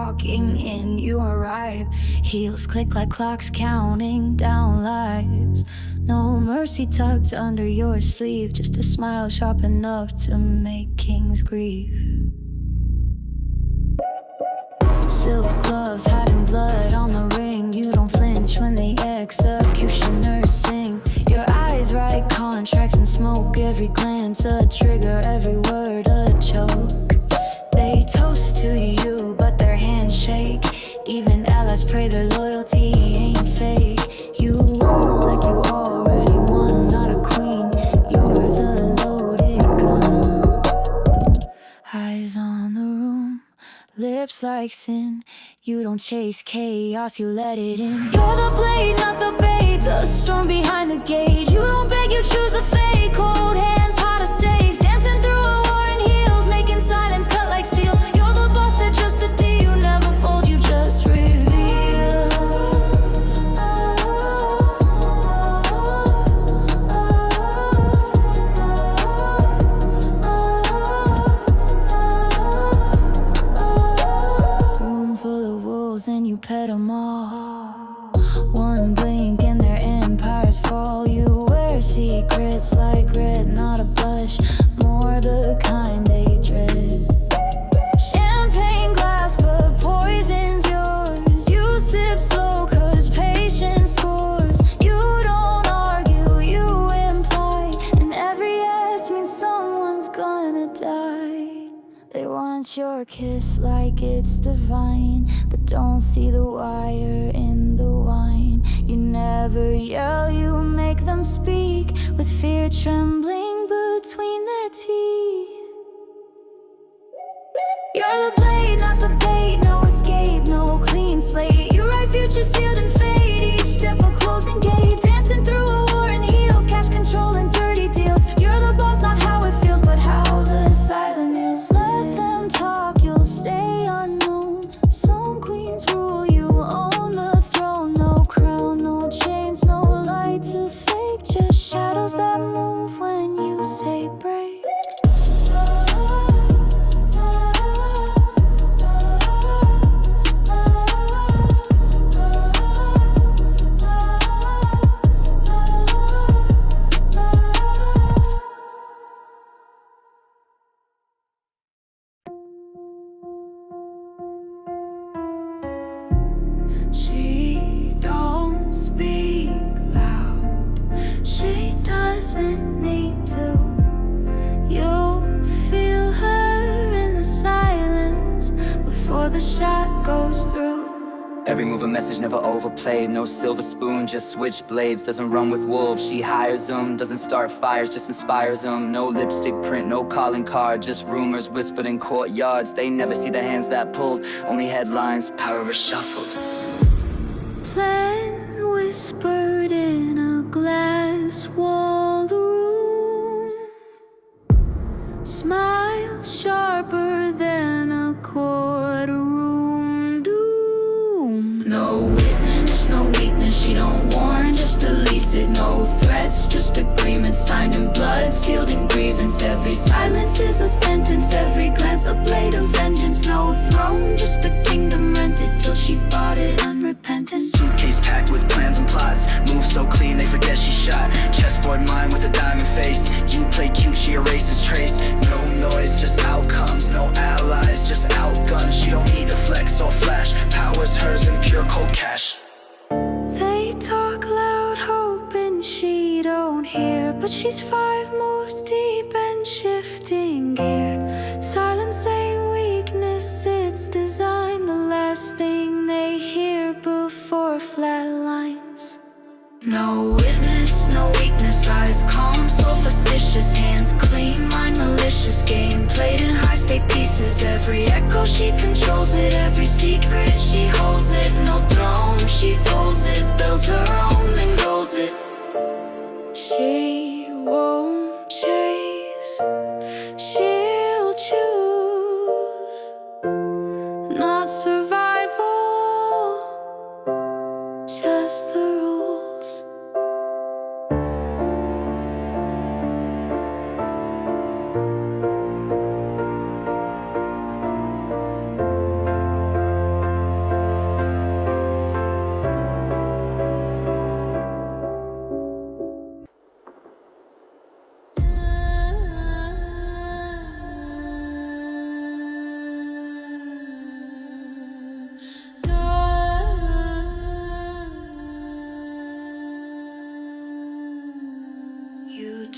walking in, you arrive. Heels click like clocks counting down lives. No mercy tucked under your sleeve, just a smile sharp enough to make kings grieve. Silk gloves hiding blood on the ring. You don't flinch when the executioners sing. Your eyes write contracts and smoke. Every glance a trigger, every word a choke. They toast to you, but their hands shake. Even allies pray their loyalty ain't fake. You walk like you already won, not a queen. You're the loaded gun. Eyes on the room, lips like sin. You don't chase chaos, you let it in. You're the blade, not the bait. The storm behind the gate. You don't beg, you choose a fate. Cold hands, hotter stakes. Dancing through a war in heels, making silence cut like steel. You're the boss, they're just a deal. You never fold, you just reveal. Room full of wolves and you pet them all. One blink and their empires fall. You wear secrets like red, not a blush. More the kind they dread. Champagne glass but poison's yours. You sip slow cause patience scores. You don't argue, you imply. And every yes means someone's gonna die. They want your kiss like it's divine, but don't see the wire in the wine. You never yell, you make them speak with fear trembling between their teeth. You're the blade, not the bait. No escape, no clean slate. You write future sealed in fate. Each step a closing gate. Dancing through a war in heels. Cash control and dirty deals. You're the boss, not how it feels, but how the silent is. Let them talk, you'll stay unknown. Some queens rule, you own the throne. No crown, no chains, no light to fake. Just shadows that move when you say break. She don't speak loud, she doesn't need to. You feel her in the silence before the shot goes through. Every move a message, never overplayed. No silver spoon, just switchblades. Doesn't run with wolves, she hires them. Doesn't start fires, just inspires them. No lipstick print, no calling card. Just rumors whispered in courtyards. They never see the hands that pulled, only headlines, power reshuffled. Plan whispered in a glass walled room. Smile sharper than a courtroom doom. No witness, no weakness, she don't warn, just deletes it. No threats, just agreements signed in blood, sealed in grievance. Every silence is a sentence, every glance a blade of vengeance. No throne, just a kingdom rented till she bought it unrepentant. Suitcase packed with plans and plots. Move so clean they forget she shot. Chessboard mind with a diamond face. You play cute, she erases trace. No noise, just outcomes. No allies, just outguns. She don't need to flex or flash. Power's hers in pure cold cash. They talk loud, hoping she don't hear, but she's 5 moves deep and shifting gear. Silence ain't weakness, it's design. The last thing they hear before flat lines. No witness, no weakness, eyes calm, so facetious. Hands clean, mind malicious. Game played in high-stake pieces. Every echo she controls it, every secret she holds it. No throne, she folds it, builds her own, then golds it. She won't chase, she'll choose. Not survival, just the rules.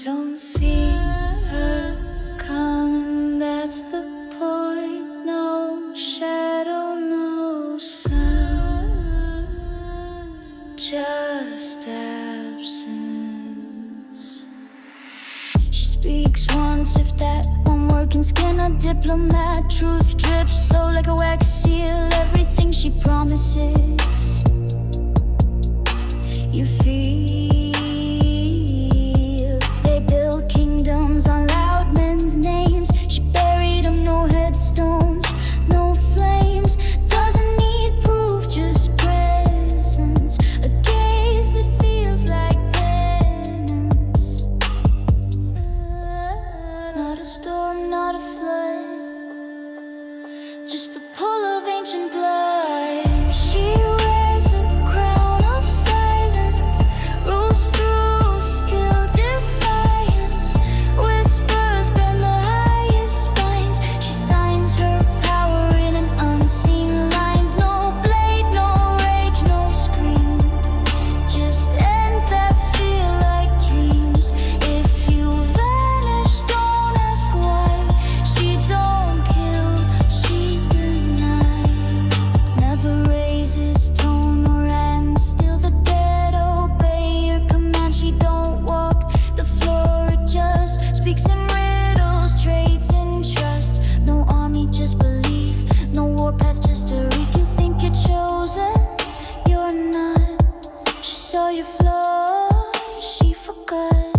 don't see her coming, that's the point. No shadow, no sound, just absence. She speaks once, if that one word can skin a diplomat. Truth drips slow like a wax seal, everything she promises. You feel they build kingdoms on loud men's names. She buried them, no headstones, no flames. Doesn't need proof, just presence. A gaze that feels like penance. Not a storm, not a flood, just the pull of ancient blood. She wears a crown of silence, rules through still defiance. Whispers bend the highest spines. She signs her power in an unseen lines. No blade, no rage, no scream, just ends that feel like dreams. If you vanish, don't ask why. She don't kill, she denies. Never raises tone or ends, still the dead obey your command. She don't walk the floor, it just speaks in riddles, trades in trust. No army, just belief, no warpath, just a reap. You think you're chosen, you're not. She saw your flaws, she forgot.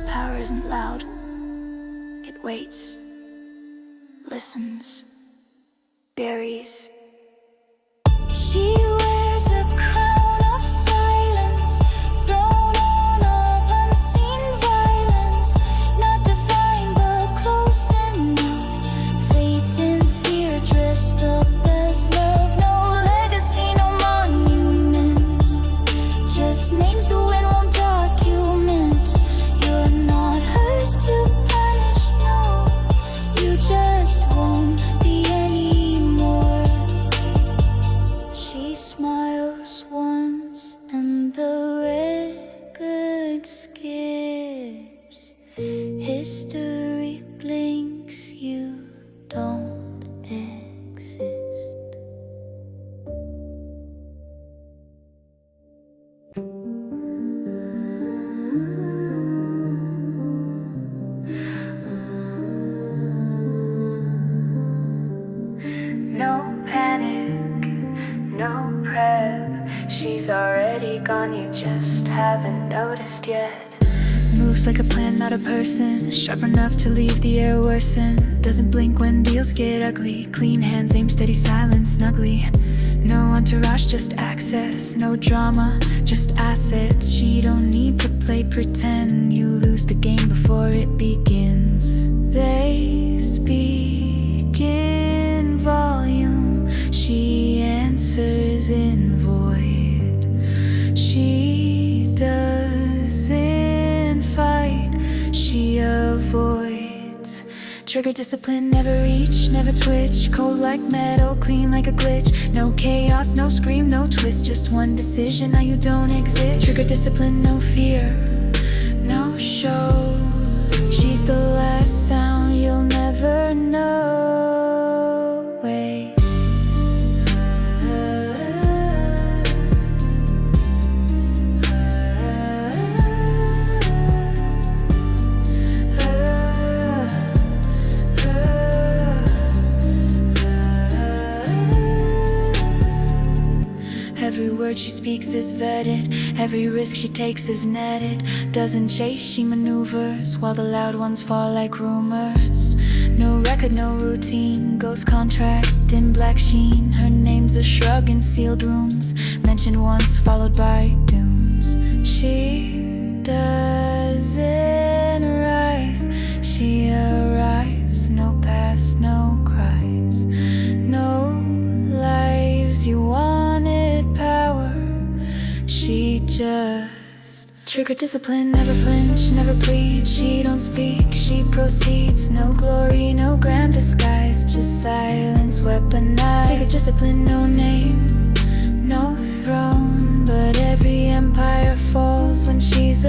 Power isn't loud, it waits, listens, buries. She wears a crown of silence, throne on of unseen violence. Not divine but close enough. Faith in fear dressed up as love. No legacy, no monument, just names the wind won't document. You're not hers to punish, no, you just won't be anymore. She smiles once and the record skips. History blinks, you don't exist. No panic, no prep. She's already gone, you just haven't noticed yet. Moves like a plan, not a person. Sharp enough to leave the air worsen. Doesn't blink when deals get ugly. Clean hands, aim steady, silence snugly. No entourage, just access. No drama, just assets. She don't need to play pretend. You lose the game before it begins. They speak in volume, she answers in void. She doesn't fight, she avoids. Trigger discipline, never reach, never twitch. Cold like metal, clean like a glitch. No chaos, no scream, no twist. Just one decision, now you don't exist. Trigger discipline, no fear, no show. She's the last sound you'll never know. Wait. Every word she speaks is vetted, every risk she takes is netted. Doesn't chase, she maneuvers, while the loud ones fall like rumors. No record, no routine, ghost contract in black sheen. Her name's a shrug in sealed rooms, mentioned once, followed by dooms. She doesn't rise, she arrives. No past, no cries, no lives. You wanted power, she just trigger discipline, never flinch, never plead. She don't speak, she proceeds. No glory, no grand disguise, just silence weaponized. Trigger discipline, no name, no throne, but every empire falls when she's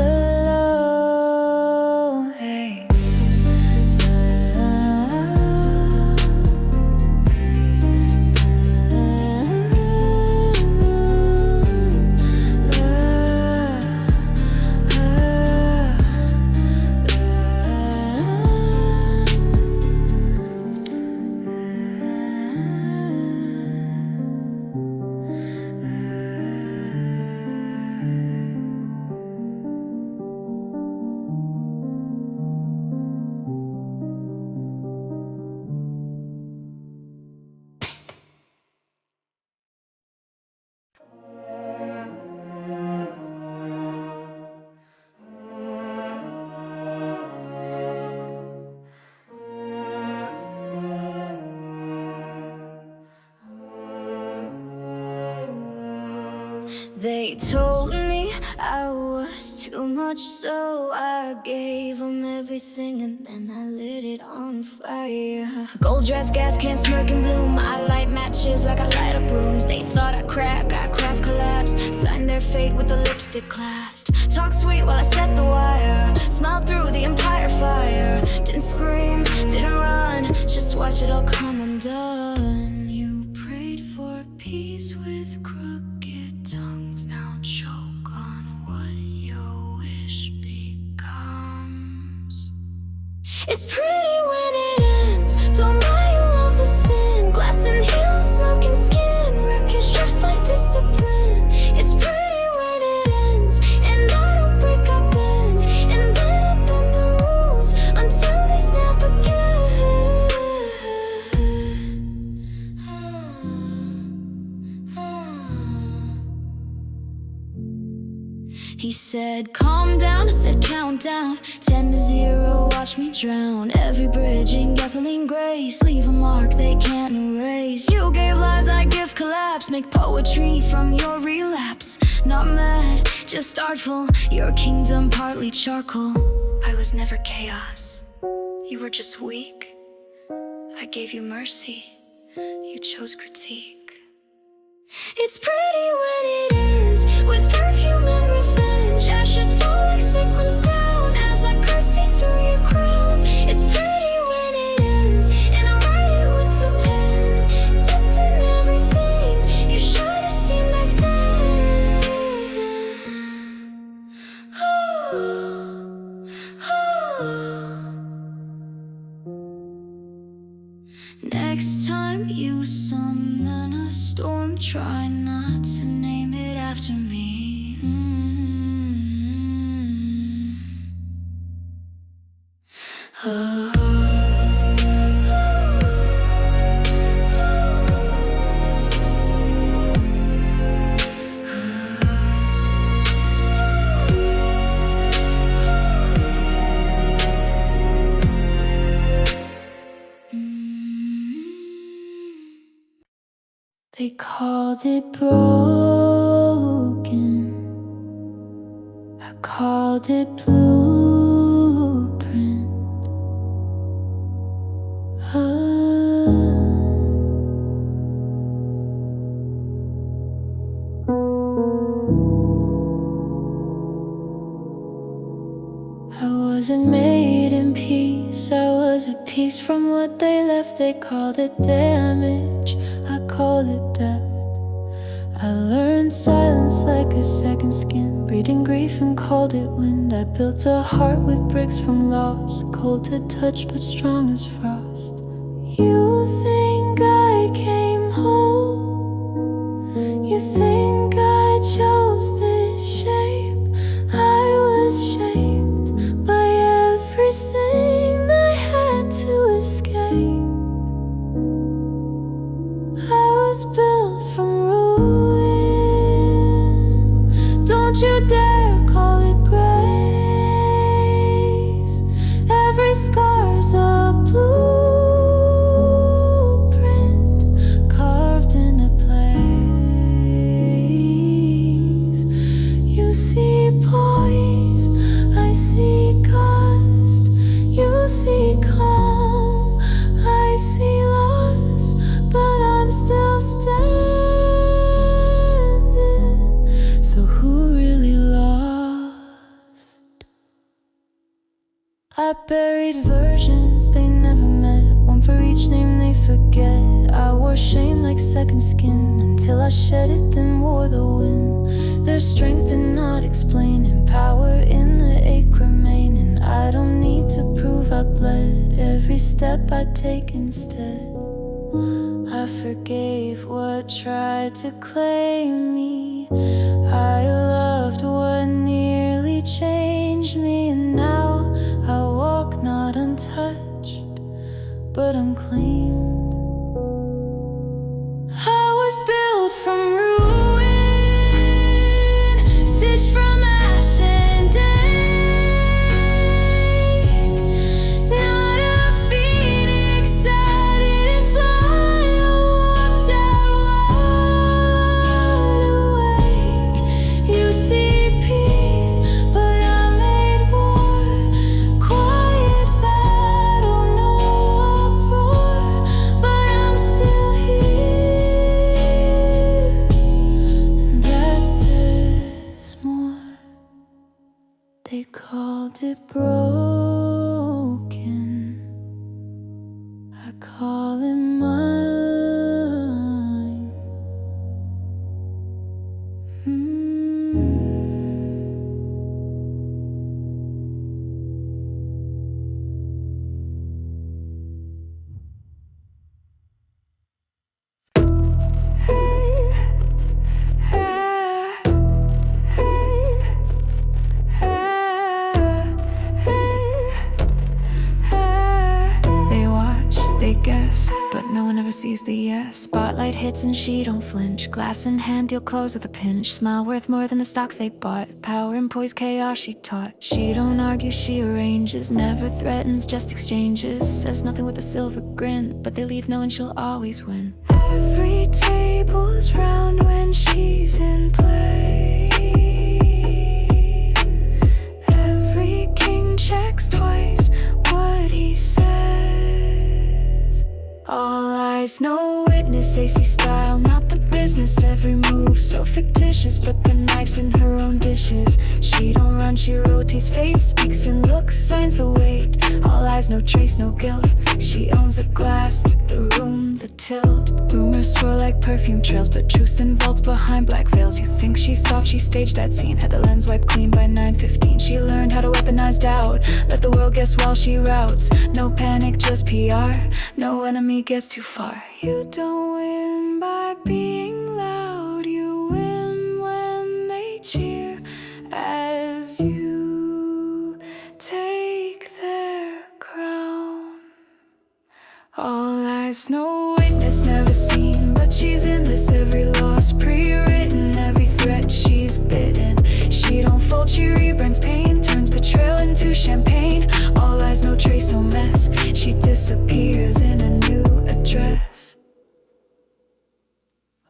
They told me I was too much, so I gave them everything and then I lit it on fire. Gold dress, gas can, smirk and bloom. I light matches like I light up rooms. They thought I'd crack, I craft collapse. Signed their fate with the lipstick clasped. Talk sweet while I set the wire. Smiled through the empire fire. Didn't scream, didn't run, just watch it all come undone. You prayed for peace with crooked tongues. Now choke on what your wish becomes. It's pretty when it ends. Don't lie, you love the spin. Glass and heels, smoking skin. Wreckage dressed like discipline. It's pretty when it ends, and I don't break, I bend. And then I bend the rules until they snap again. He said, calm down, I said, count down. 10 to 0, watch me drown. Every bridge in gasoline grace. Leave a mark they can't erase. You gave lies, I give collapse. Make poetry from your relapse. Not mad, just artful. Your kingdom partly charcoal. I was never chaos. You were just weak. I gave you mercy. You chose critique. It's pretty when it ends, with perfume and revenge. Ashes fall like sequins down as I curtsy through your crown. It's pretty when it ends, and I write it with a pen. Tipped in everything you should have seen back then. Oh, oh. Next time you summon a storm, try not to name it after me. Oh. They called it broken, I called it blueprint. I wasn't made in peace, I was a piece from what they left. They called it damage, I called it depth. I learned silence like a second skin, breeding grief and called it wind. I built a heart with bricks from loss, cold to touch but strong as frost. You think I came home? You think I chose this shape? I was shaped by everything I had to escape. I was built from ruin. Don't you dare call it grace. Every scar's a blueprint carved into place. You see poise, I see cost. You see calm, I see loss. But I'm still standing. So who really lost? I buried versions they never met, one for each name they forget. I wore shame like second skin until I shed it, then wore the wind. There's strength in not explaining, power in the ache remaining. I don't need to prove I bled every step I take instead. I forgave what tried to claim me. I loved what nearly changed me. And now I walk not untouched, but unclaimed. I was built from ruin, stitched from ash and ache. Not a phoenix, I didn't fly. I walked out wide awake. They called it broken. I call it mine. But no one ever sees the yes. Spotlight hits and she don't flinch. Glass in hand, deal close with a pinch. Smile worth more than the stocks they bought. Power and poise, chaos she taught. She don't argue, she arranges. Never threatens, just exchanges. Says nothing with a silver grin, but they leave knowing she'll always win. Every table's round when she's in play. Every king checks twice what he says. All eyes, no witness, AC style, not the business. Every move so fictitious, but the knife's in her own dishes. She don't run, she rotates, fate speaks and looks, signs the weight. All eyes, no trace, no guilt. She owns the glass, the room, the tilt. Rumors swirl like perfume trails, but truths in vaults behind black veils. You think she's soft, she staged that scene. Had the lens wiped clean by 9:15. She learned how to weaponize doubt. Let the world guess while she routes. No panic, just PR. No enemy gets too far. You don't win by being loud. You win when they cheer as you take their crown. All eyes, no witness, never seen, but she's endless. Every loss pre-written, every threat she's bitten. She don't fold, she reburns pain, turns betrayal into champagne. All eyes, no trace, no mess. She disappears in a new address.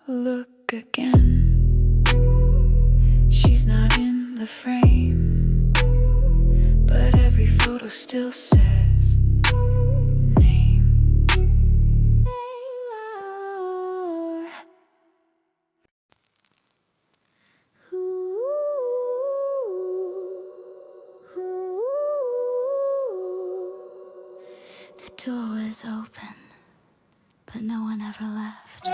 Look again. She's not in the frame, but every photo still says name. The door was open, but no one ever left.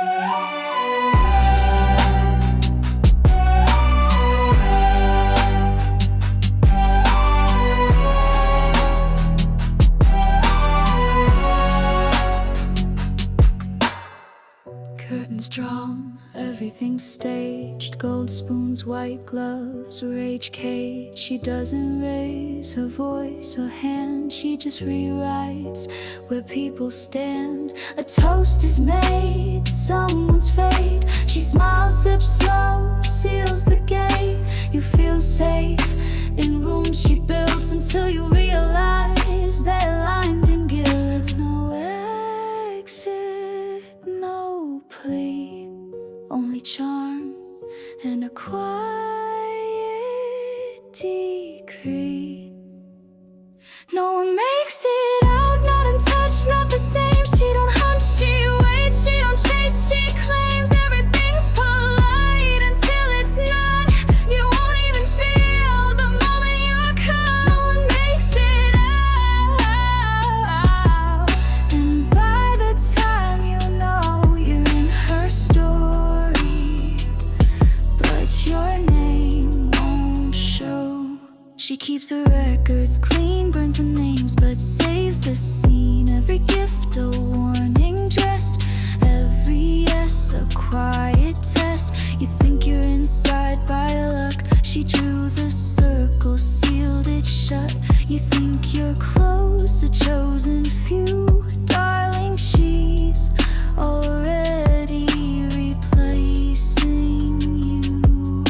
Curtains drawn, everything staged. Gold spoons, white gloves, rage cage. She doesn't raise her voice or hand. She just rewrites where people stand. A toast is made, someone's fate. She smiles, sips slow, seals the gate. You feel safe in rooms she built until you realize they're lined in guilt. No exit, no plea, only charm and a quiet decree. No one makes it out, not untouched, not the same. She don't hunt, she waits, she don't chase, she claims everything's polite until it's not. You won't even feel the moment you're caught. No one makes it out, and by the time you know you're in her story, but your name won't show. She keeps her records clean, burns the names, but saves the scene. Every gift a warning dressed, every yes a quiet test. You think you're inside by luck. She drew the circle, sealed it shut. You think you're close, a chosen few. Darling, she's already replacing you.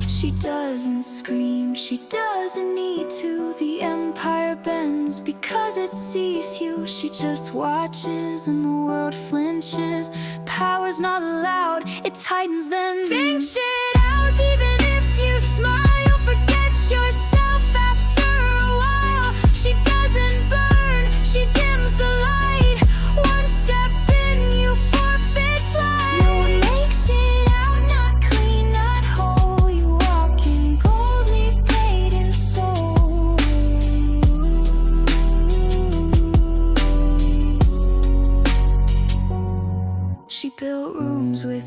She doesn't scream, she doesn't need to. The empire bends because it sees you. She just watches and the world flinches. Power's not allowed, it tightens then think shit out. Even if you smile, you'll forget yourself after a while. She doesn't burn, she dims the light. One step in, you forfeit flight. No one makes it out, not clean, not whole. You walk in gold, leave paid in soul.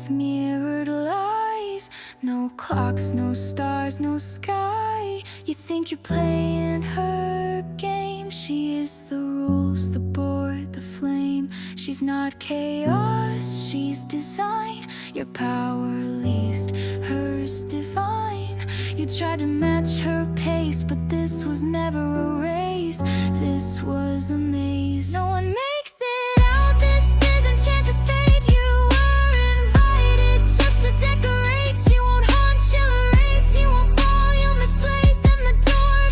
with mirrored lies. No clocks, no stars, no sky. You think you're playing her game. She is the rules, the board, the flame. She's not chaos, she's design. Your power least, hers divine. You tried to match her pace, but this was never a race. This was a maze. No one makes it out, this isn't chance, it's fate. You were invited just to decorate. She won't haunt, she'll erase. You won't fall, you'll misplace, and the door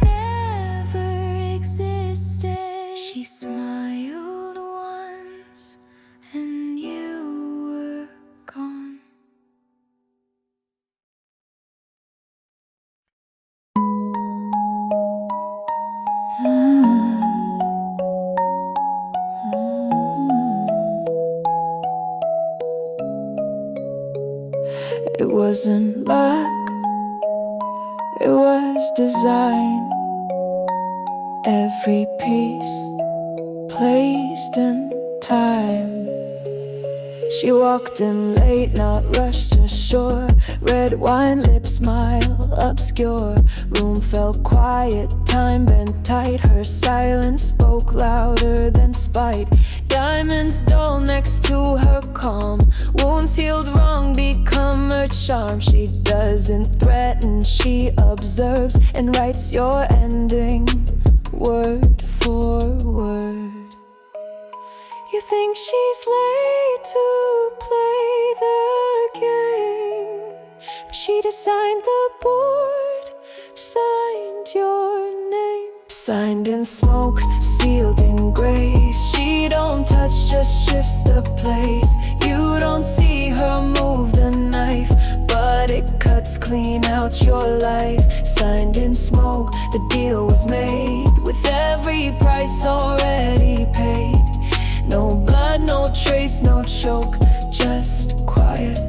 never existed. She smiled once, and you were gone. It wasn't luck, it was design. Every piece placed in time. She walked in late, not rushed, just sure. Red wine lips, smile obscure. Room felt quiet, time bent tight. Her silence spoke louder than spite. Diamonds dull next to her calm. Wounds healed wrong become her charm. She doesn't threaten, she observes and writes your ending word for word. You think she's late to play the game, but she designed the board, signed your name. Signed in smoke, sealed in grace. She don't touch, just shifts the place. You don't see her move the knife, but it cuts clean out your life. Signed in smoke, the deal was made, with every price already paid. No blood, no trace, no choke, just quiet,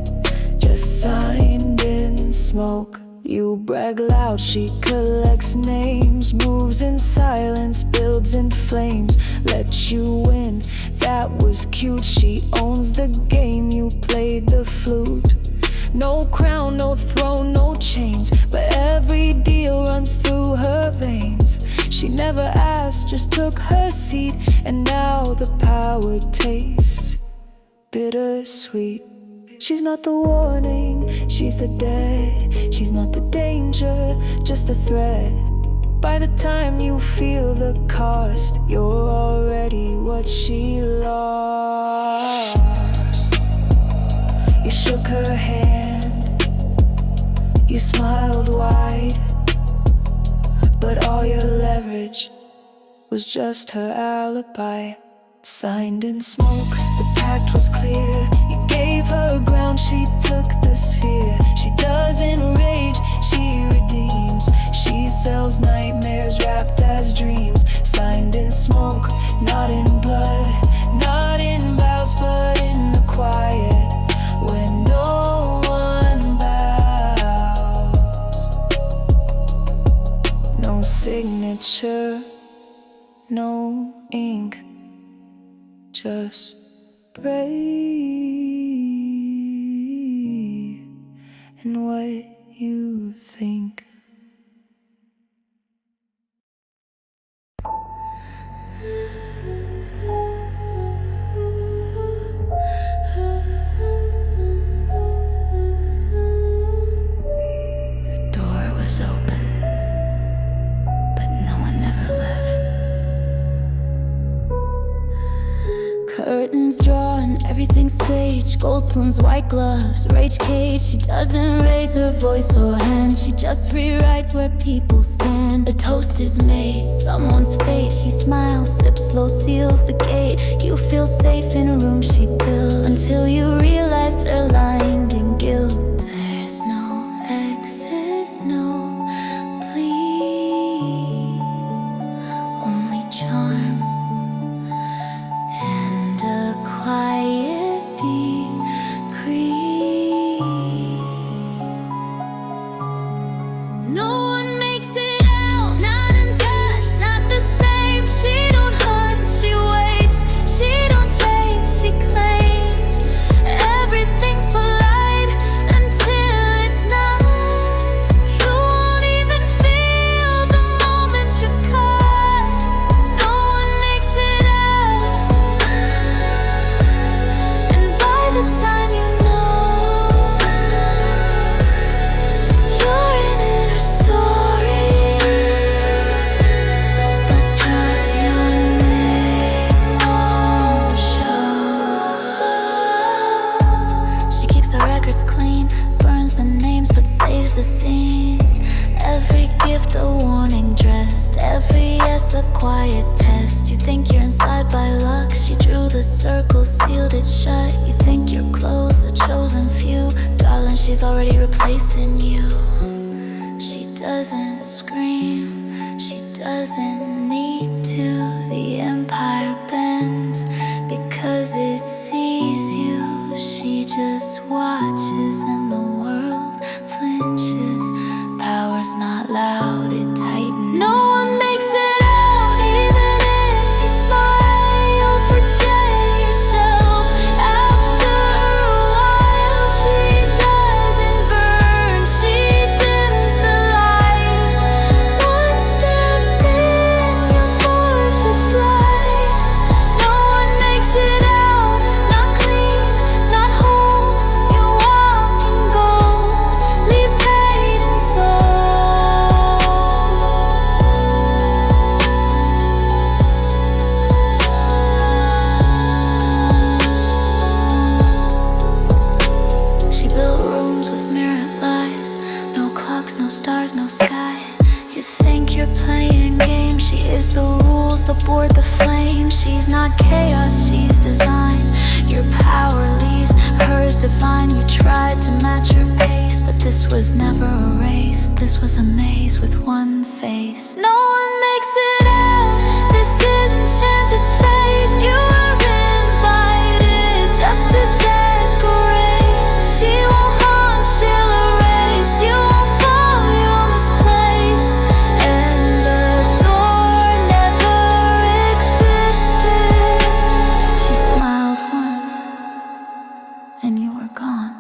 just signed in smoke. You brag loud, she collects names, moves in silence, builds in flames. Let you win, that was cute. She owns the game, you played the flute. No crown, no throne, no chains, but every deal runs through her veins. She never asked, just took her seat, and now the power tastes bittersweet. She's not the warning, she's the dead. She's not the danger, just the threat. By the time you feel the cost, you're already what she lost. You shook her hand, you smiled wide, but all your leverage was just her alibi. Signed in smoke, the pact was clear. You gave her ground, she took the sphere. She doesn't rage, she redeems. She sells nightmares wrapped as dreams. Signed in smoke, not in blood, not in vows, but in the quiet, when no one bows. No signature, no ink, just breathe. And what you think. The door was open, but no one ever left. Curtains drawn, everything staged. Gold spoons, white gloves, rage cage. She doesn't raise her voice or hand, she just rewrites where people stand. A toast is made, someone's fate. She smiles, sips slow, seals the gate. You feel safe in a room she built, until you realize they're lined in guilt. There's no exit, no plea, only charm and a quiet decree. No one makes it out, not untouched, not the same. She don't hunt, she waits, she don't chase, she claims everything's getting dressed. Every yes a quiet test. You think you're inside by luck. She drew the circle, sealed it shut. You think you're close, a chosen few. Darling, she's already replacing you. She doesn't scream, she doesn't need to. The empire bends because it sees you. She just watches and the world flinches. Power's not loud, it tightens. No one makes it out, even if you smile. You'll forget yourself after a while. She doesn't burn, she dims the light. One step in, you forfeit flight. No one makes it out, not clean, not whole. You walk in gold, leave paid and soul. She built rooms with mirrored lies. No clocks, no stars, no sky. You think you're playing games. She is the rules, the board, the flame. She's not chaos, she's design. Your power leaves, hers divine. You tried to match her pace, but this was never a race. This was a maze with one face. No one makes it out. This isn't chance, it's fate. You were invited just to decorate. She won't haunt, she'll erase. You won't fall, you'll misplace. And the door never existed. She smiled once, and you were gone.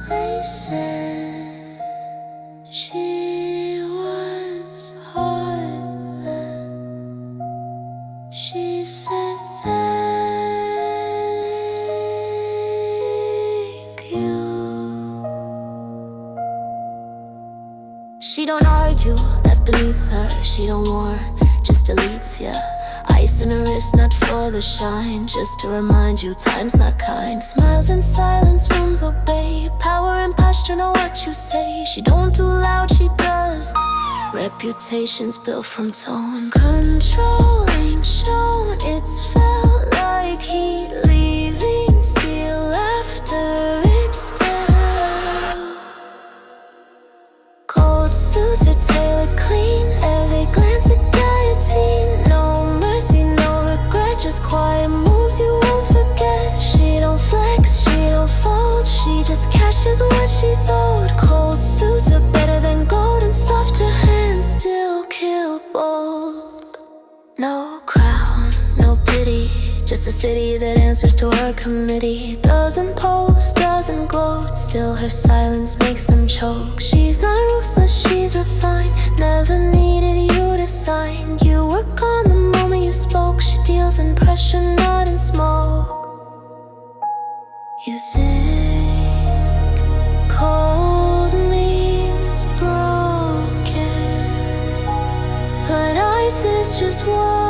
They said she was hot then. She said thank you. She don't argue, that's beneath her. She don't war, just deletes ya. Ice in her wrist, not for the shine. Just to remind you, time's not kind. Smiles in silence, rooms obey. Power and posture know what you say. She don't do loud, she does. Reputation's built from tone. Control ain't shown, it's felt like heat leaving steel after it's still. Cold suits are tailored clean. Every glance a guillotine. No mercy, no regret. Just quiet moves you won't forget. She don't flex, she don't fold. She just cashes what she's owed. Cold suits are better than gold, and softer hands still kill bold. No crown, no pity. Just a city that answers to her committee. Doesn't pose, doesn't gloat. Still her silence makes them choke. She's not ruthless, she's refined. Never needed you to sign. You were gone the moment you spoke. She deals in pressure, not in smoke. You think cold means broken, but ice is just water.